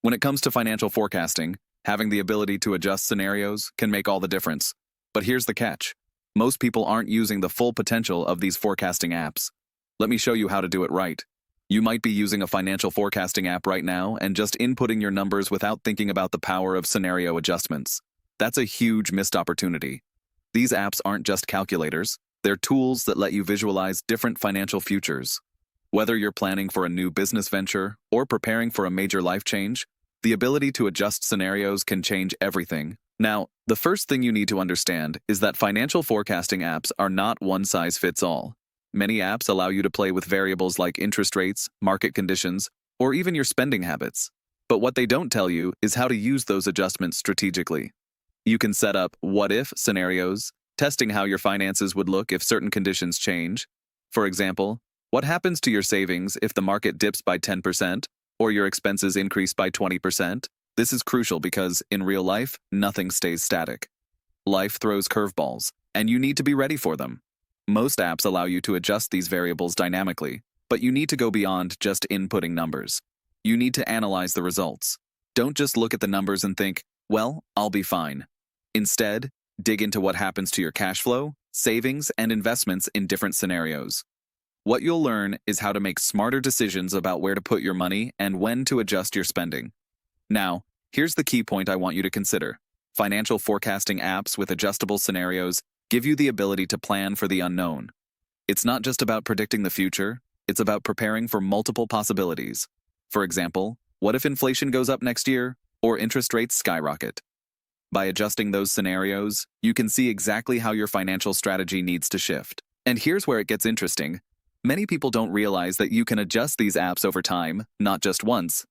When it comes to financial forecasting, having the ability to adjust scenarios can make all the difference. But here's the catch. Most people aren't using the full potential of these forecasting apps. Let me show you how to do it right. You might be using a financial forecasting app right now and just inputting your numbers without thinking about the power of scenario adjustments. That's a huge missed opportunity. These apps aren't just calculators, they're tools that let you visualize different financial futures. Whether you're planning for a new business venture or preparing for a major life change, the ability to adjust scenarios can change everything. Now, the first thing you need to understand is that financial forecasting apps are not one-size-fits-all. Many apps allow you to play with variables like interest rates, market conditions, or even your spending habits. But what they don't tell you is how to use those adjustments strategically. You can set up what-if scenarios, testing how your finances would look if certain conditions change. For example, what happens to your savings if the market dips by 10% or your expenses increase by 20%? This is crucial because, in real life, nothing stays static. Life throws curveballs, and you need to be ready for them. Most apps allow you to adjust these variables dynamically, but you need to go beyond just inputting numbers. You need to analyze the results. Don't just look at the numbers and think, well, I'll be fine. Instead, dig into what happens to your cash flow, savings, and investments in different scenarios. What you'll learn is how to make smarter decisions about where to put your money and when to adjust your spending. Now, here's the key point I want you to consider. Financial forecasting apps with adjustable scenarios give you the ability to plan for the unknown. It's not just about predicting the future, it's about preparing for multiple possibilities. For example, what if inflation goes up next year or interest rates skyrocket? By adjusting those scenarios, you can see exactly how your financial strategy needs to shift. And here's where it gets interesting. Many people don't realize that you can adjust these apps over time, not just once.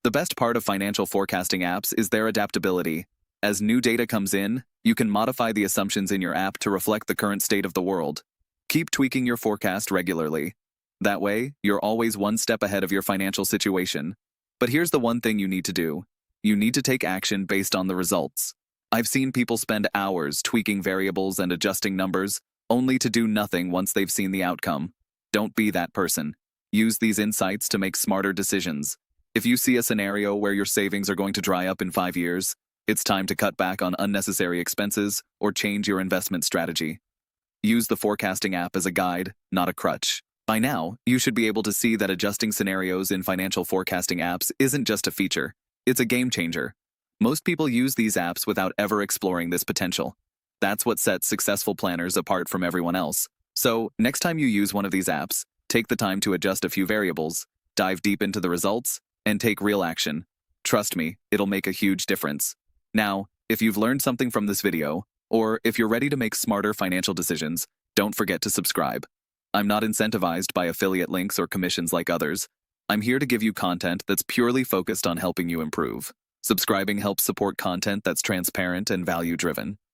The best part of financial forecasting apps is their adaptability. As new data comes in, you can modify the assumptions in your app to reflect the current state of the world. Keep tweaking your forecast regularly. That way, you're always one step ahead of your financial situation. But here's the one thing you need to do. You need to take action based on the results. I've seen people spend hours tweaking variables and adjusting numbers, only to do nothing once they've seen the outcome. Don't be that person. Use these insights to make smarter decisions. If you see a scenario where your savings are going to dry up in 5 years, it's time to cut back on unnecessary expenses or change your investment strategy. Use the forecasting app as a guide, not a crutch. By now, you should be able to see that adjusting scenarios in financial forecasting apps isn't just a feature, it's a game changer. Most people use these apps without ever exploring this potential. That's what sets successful planners apart from everyone else. So, next time you use one of these apps, take the time to adjust a few variables, dive deep into the results, and take real action. Trust me, it'll make a huge difference. Now, if you've learned something from this video, or if you're ready to make smarter financial decisions, don't forget to subscribe. I'm not incentivized by affiliate links or commissions like others. I'm here to give you content that's purely focused on helping you improve. Subscribing helps support content that's transparent and value-driven.